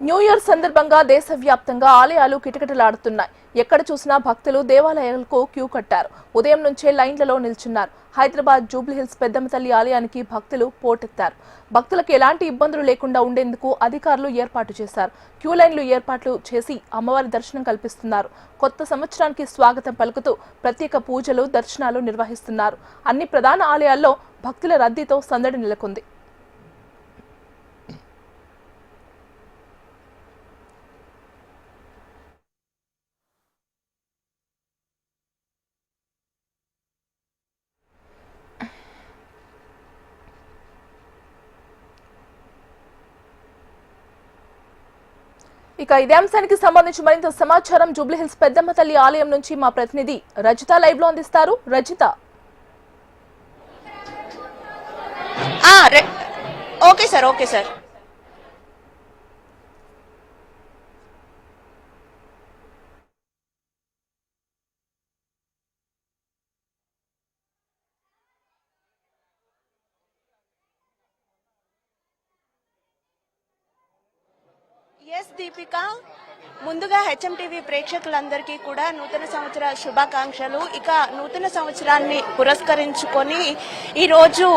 New year సందర్భంగా దేశవ్యాప్తంగా ఆలయాలు కిటకిటలాడుతున్నాయి. ఎక్కడ చూసినా భక్తులు దేవాలయాలకు క్యూ కట్టారు. ఉదయం నుంచే లైన్లలో నిల్చున్నారు. హైదరాబాద్ జూబ్లీహిల్స్ పెద్దమ్మ తల్లి ఆలయానికి భక్తులు పోటెత్తారు. భక్తులకు ఎలాంటి ఇబ్బందులు లేకుండా ఉండేందుకు అధికారులు ఏర్పాటు చేశారు. క్యూ లైన్లు ఏర్పాట్లు చేసి అమ్మవారి దర్శనం కల్పిస్తున్నారు. కొత్త సంవత్సరానికి స్వాగతం పలుకుతూ ప్రత్యేక పూజలు, దర్శనాలు నిర్వహిస్తున్నారు. అన్ని ప్రధాన ఆలయాల్లో భక్తుల రద్దీతో సందడి నెలకొంది. ఇక ఇదే అంశానికి సంబంధించి మరింత సమాచారం జూబ్లీహిల్స్ పెద్దమ్మ తల్లి ఆలయం నుంచి మా ప్రతినిధి రజిత లైవ్ లో అందిస్తారు. Rajitha, okay sir. Yes Deepika, ముందుగా హెచ్ఎంటీవీ ప్రేక్షకులందరికీ కూడా నూతన సంవత్సర శుభాకాంక్షలు. ఇక నూతన సంవత్సరాన్ని పురస్కరించుకొని ఈరోజు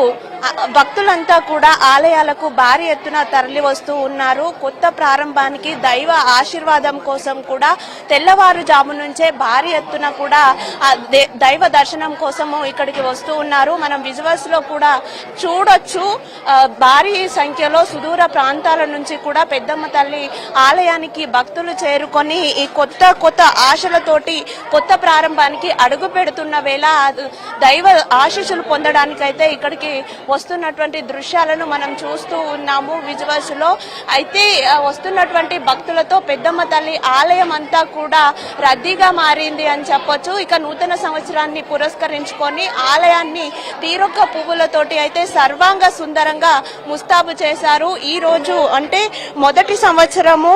భక్తులంతా కూడా ఆలయాలకు భారీ ఎత్తున తరలి వస్తూ ఉన్నారు. కొత్త ప్రారంభానికి దైవ ఆశీర్వాదం కోసం కూడా తెల్లవారుజాము నుంచే భారీ ఎత్తున కూడా దైవ దర్శనం కోసము ఇక్కడికి వస్తూ ఉన్నారు. మనం విజువల్స్ లో కూడా చూడొచ్చు. భారీ సంఖ్యలో సుదూర ప్రాంతాల నుంచి కూడా పెద్దమ్మ తల్లి ఆలయానికి భక్తులు చేరుకొని ఈ కొత్త ఆశలతోటి కొత్త ప్రారంభానికి అడుగు పెడుతున్న వేళ దైవ ఆశీస్సులు పొందడానికైతే ఇక్కడికి వస్తున్నటువంటి దృశ్యాలను మనం చూస్తూ ఉన్నాము విజువల్స్ లో. అయితే వస్తున్నటువంటి భక్తులతో పెద్దమ్మ తల్లి ఆలయం అంతా కూడా రద్దీగా మారింది అని చెప్పొచ్చు. ఇక నూతన సంవత్సరాన్ని పురస్కరించుకొని ఆలయాన్ని తీరొక్క పువ్వులతోటి అయితే సర్వాంగ సుందరంగా ముస్తాబు చేశారు. ఈ రోజు అంటే మొదటి సంవత్సరము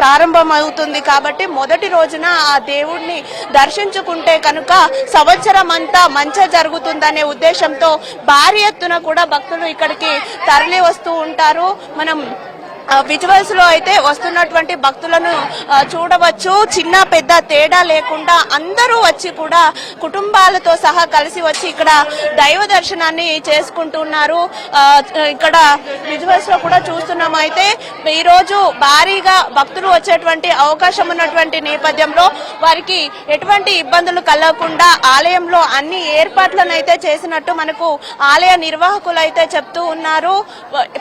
ప్రారంభం అవుతుంది కాబట్టి మొదటి రోజున ఆ దేవుణ్ణి దర్శించుకుంటే కనుక సంవత్సరం అంతా మంచి జరుగుతుందనే ఉద్దేశంతో భారీ ఎత్తున కూడా భక్తులు ఇక్కడికి తరలి వస్తూ ఉంటారు. మనం విజువల్స్ లో అయితే వస్తున్నటువంటి భక్తులను చూడవచ్చు. చిన్న పెద్ద తేడా లేకుండా అందరూ వచ్చి కూడా కుటుంబాలతో సహా కలిసి వచ్చి ఇక్కడ దైవ దర్శనాన్ని చేసుకుంటున్నారు. ఇక్కడ విజువల్స్ లో కూడా చూస్తున్నాం. అయితే ఈ రోజు భారీగా భక్తులు వచ్చేటువంటి అవకాశం ఉన్నటువంటి నేపథ్యంలో వారికి ఎటువంటి ఇబ్బందులు కలగకుండా ఆలయంలో అన్ని ఏర్పాట్లను అయితే చేసినట్టు మనకు ఆలయ నిర్వాహకులు అయితే చెప్తూ ఉన్నారు.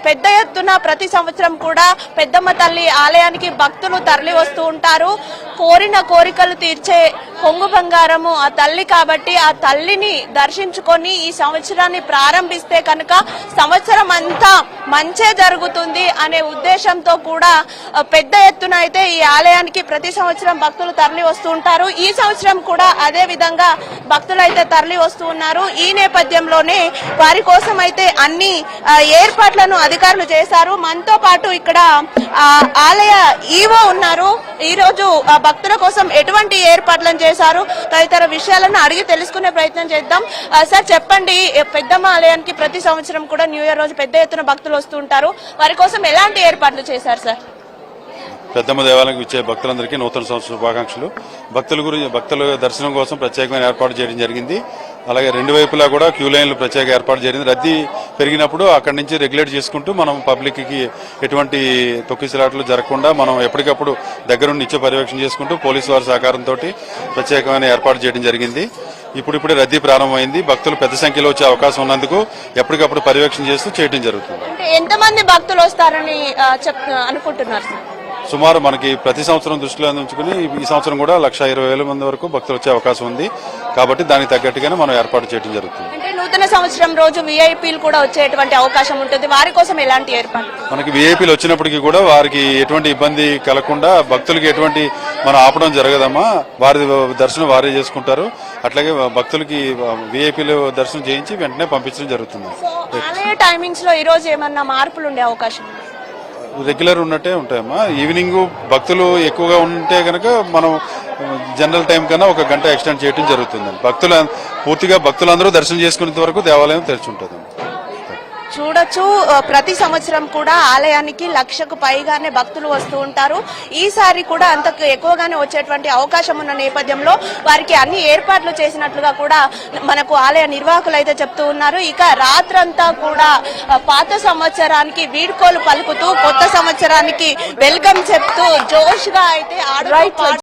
పెద్ద ఎత్తున ప్రతి సంవత్సరం కూడా పెద్దమ్మ తల్లి ఆలయానికి భక్తులు తరలి వస్తూ ఉంటారు. కోరిన కోరికలు తీర్చే కొంగు బంగారము ఆ తల్లి కాబట్టి ఆ తల్లిని దర్శించుకొని ఈ సంవత్సరాన్ని ప్రారంభిస్తే కనుక సంవత్సరం అంతా మంచే జరుగుతుంది అనే ఉద్దేశంతో కూడా పెద్ద ఎత్తున అయితే ఈ ఆలయానికి ప్రతి సంవత్సరం భక్తులు తరలి వస్తూ ఉంటారు. ఈ సంవత్సరం కూడా అదే విధంగా భక్తులు అయితే తరలి వస్తూ ఉన్నారు. ఈ నేపథ్యంలోనే వారి కోసం అయితే అన్ని ఏర్పాట్లను అధికారులు చేశారు. మనతో పాటు ఇక్కడ ఆలయ ఈవో ఉన్నారు. ఈ రోజు భక్తుల కోసం ఎటువంటి ఏర్పాట్లను చేశారు తదితర విషయాలను అడిగి తెలుసుకునే ప్రయత్నం చేద్దాం. సార్ చెప్పండి, పెద్దమ్మ ఆలయానికి ప్రతి సంవత్సరం కూడా న్యూ ఇయర్ రోజు పెద్ద ఎత్తున భక్తులు వస్తూ ఉంటారు. వారి కోసం ఎలాంటి ఏర్పాట్లు చేశారు సార్? పెద్దమ్మ దేవాలయానికి వచ్చే భక్తులందరికీ నూతన సంవత్సర శుభాకాంక్షలు. భక్తుల దర్శనం కోసం ప్రత్యేకమైన ఏర్పాటు చేయడం జరిగింది. అలాగే రెండు వైపులా కూడా క్యూ లైన్లు ప్రత్యేక ఏర్పాటు జరిగింది. రద్దీ పెరిగినప్పుడు అక్కడి నుంచి రెగ్యులేట్ చేసుకుంటూ మనం పబ్లిక్ కి ఎటువంటి తొక్కిసలాట్లు జరగకుండా మనం ఎప్పటికప్పుడు దగ్గరుండి నిత్య పర్యవేక్షణ చేసుకుంటూ పోలీసు వారి సహకారంతో ప్రత్యేకమైన ఏర్పాటు చేయడం జరిగింది. ఇప్పుడిప్పుడే రద్దీ ప్రారంభమైంది. భక్తులు పెద్ద సంఖ్యలో వచ్చే అవకాశం ఉన్నందుకు ఎప్పటికప్పుడు పర్యవేక్షణ చేస్తూ చేయడం జరుగుతుంది. ఎంతమంది భక్తులు వస్తారని అనుకుంటున్నారు? సుమారు మనకి ప్రతి సంవత్సరం దృష్టిలో ఉంచుకుని ఈ సంవత్సరం కూడా 1,20,000 మంది వరకు భక్తులు వచ్చే అవకాశం ఉంది కాబట్టి దానికి తగ్గట్టుగానే మనం ఏర్పాటు చేయడం జరుగుతుంది. అంటే నూతన సంవత్సరం రోజు విఐపీలు కూడా వచ్చేటువంటి అవకాశం ఉంటుంది. వారి కోసం ఎలాంటి ఏర్పాటు? మనకి విఐపీలు వచ్చినప్పటికీ కూడా వారికి ఎటువంటి ఇబ్బంది కలగకుండా భక్తులకి ఎటువంటి మనం ఆపడం జరగదమ్మా. వారి దర్శనం వారే చేసుకుంటారు. అట్లాగే భక్తులకి విఐపీలు దర్శనం చేయించి వెంటనే పంపించడం జరుగుతుంది. టైమింగ్స్ లో ఈ రోజు ఏమన్నా మార్పులు ఉండే అవకాశం? రెగ్యులర్ ఉన్నట్టే ఉంటాయమ్మా. ఈవినింగ్ భక్తులు ఎక్కువగా ఉంటే కనుక మనం జనరల్ టైం కన్నా 1 గంట ఎక్స్టెండ్ చేయడం జరుగుతుంది. పూర్తిగా భక్తులందరూ దర్శనం చేసుకునేంత వరకు దేవాలయం తెరిచి ఉంటుంది. చూడొచ్చు ప్రతి సంవత్సరం కూడా ఆలయానికి 1,00,000కు పైగానే భక్తులు వస్తూ ఉంటారు. ఈసారి కూడా అంతకు ఎక్కువగానే వచ్చేటువంటి అవకాశం ఉన్న నేపథ్యంలో వారికి అన్ని ఏర్పాట్లు చేసినట్లుగా కూడా మనకు ఆలయ నిర్వాహకులు అయితే చెప్తూ ఉన్నారు. ఇక రాత్రంతా కూడా పాత సంవత్సరానికి వీడ్కోలు పలుకుతూ కొత్త సంవత్సరానికి వెల్కమ్ చెప్తూ జోష్గా అయితే ఆడుతూ